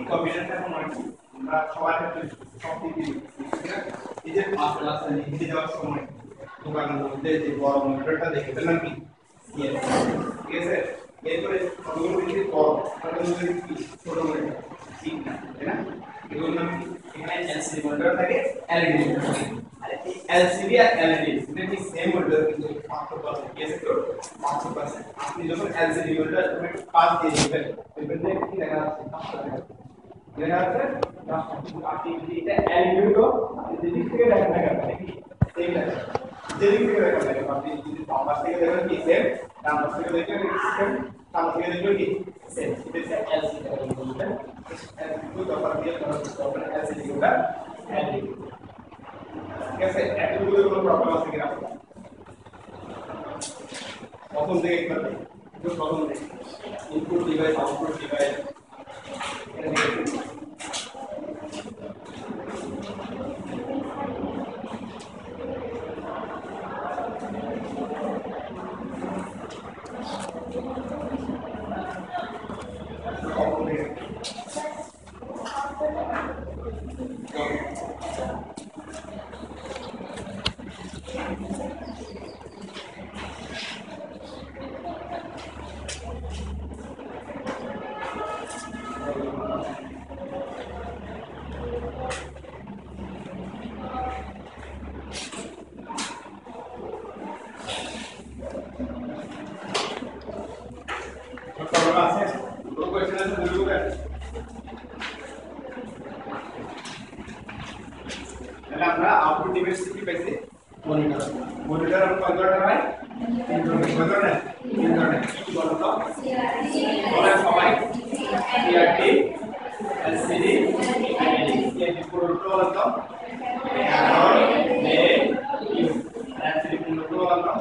কম্বিনেশনটা এখন অনেক আমরা সবার ক্ষেত্রে সব দিক দিয়ে এই যে মাসেল আছে লিখে যাওয়ার সময় দোকানের মধ্যে যে বড় মনিটরটা দেখে পেলাম কি ইয়েস ঠিক আছে এরপরে সবগুলো যদি বড় তাহলে কি ছোট মনিটর ঠিক না তাই না এগুলো নাম কি এখানে এলসিডি মনিটর থাকে এলইডি মনিটর থাকে আর এই এলসিডি আর এলইডি এটা কি সেম মনিটর কিন্তু পার্থক্য আছে কি আছে তো পার্থক্য আছে আপনি যখন এলসিডি মনিটর তুমি পাস দিয়ে দিবেন এখানে কি দেখা যাচ্ছে দেখা যাচ্ছে আপনি যদি এটা এলইডি তো যদি দিক থেকে দেখেন না কেন কি সেম লাগে যেদিক থেকে দেখেন না কেন আপনি যদি বাম পাশ থেকে দেখেন কি সেম ডান পাশ থেকে দেখেন কি সেম সামনে থেকে দেখবেন কি সেম এটা এলসিডি মনিটর এলসিডি তখন দিয়ে তখন এলসিডি মনিটর এলইডি ঠিক আছে এতগুলো কোনো প্রবলেম আছে কিনা প্রথম থেকে একবার প্রথম থেকে ইনপুট ডিভাইস আউটপুট ডিভাইস আমরা আউটপুট ডিভাইস কি পাইছি মনিটর মনিটর আর কয় ধরনের হয় তিন ধরনের কয় ধরনের তিন ধরনের কি বলো তো বলে সবাই সিআরটি এলসিডি এলইডি সিআরটি পুরোটা বলো তো অ্যানোড নেট ইউ এলসিডি পুরোটা বলো তো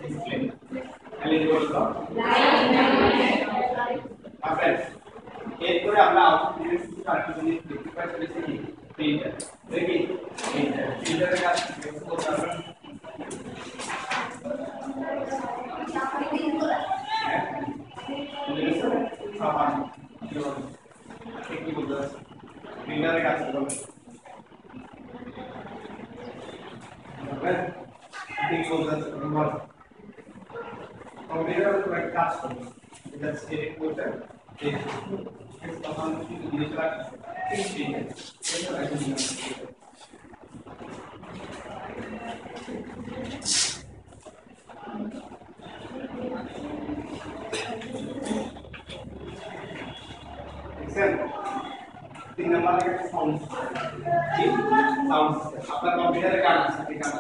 ডিসপ্লে এলইডি বলো তো লাইট এরপরে আমরা আউটপুট ডিভাইস কি আরেকটা জিনিস দেখতে পাই সেটা কি প্রিন্টার দেখি প্রিন্টারের কাজ কি করতে হবে সাবান কি বলতে প্রিন্টারের কাজ কি হবে ঠিক বলতে বল কম্পিউটার তো একটা কাজ করবে এটা সিলেক্ট করতে তখন কি জিনিসটা ঠিক আছে तीन नंबर का साउंड ठीक साउंड आपका कंप्यूटर का गाना है गाना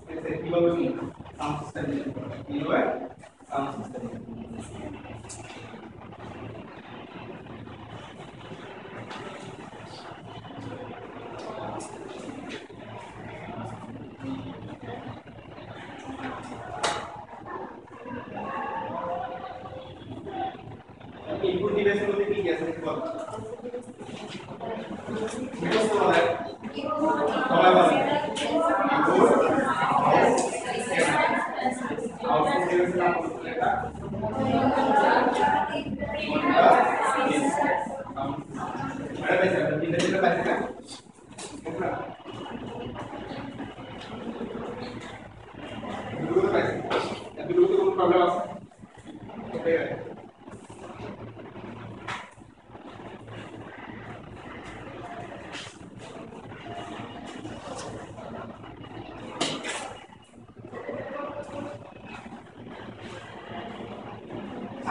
जैसे कीबोर्ड में sound system keyboard sound system input device বলতে কি আছে দেখো বিকজ বলা হয় সবাই বলে ইনপুট আউটপুট ডিভাইস নাম বলতে এটা এটা বেশি তিনটা তিনটা পাইছে না দুটো পাইছে দুটো কোনো প্রবলেম আছে ওকে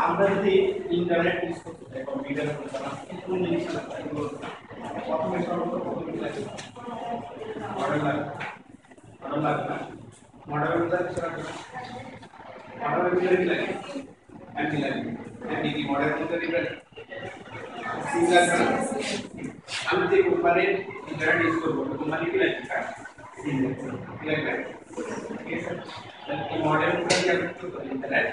আমরা যদি ইন্টারনেট ইউজ করতে চাই কম্পিউটারে করতে চাই কোন জিনিসটা লাগবে প্রথমে সর্বপ্রথম কি লাগবে মডেল লাগবে মডেলের মধ্যে কিছু লাগবে মডেলের ভিতরে কি লাগবে এমনি লাগবে এমনি কি মডেলের মধ্যে দিবেন সিঙ্গেল আমি যে কোম্পানির ইন্টারনেট ইউজ করব কোম্পানি কি লাগবে সিঙ্গেল কি লাগবে ঠিক আছে এই মডেলের মধ্যে কি আপনি ইন্টারনেট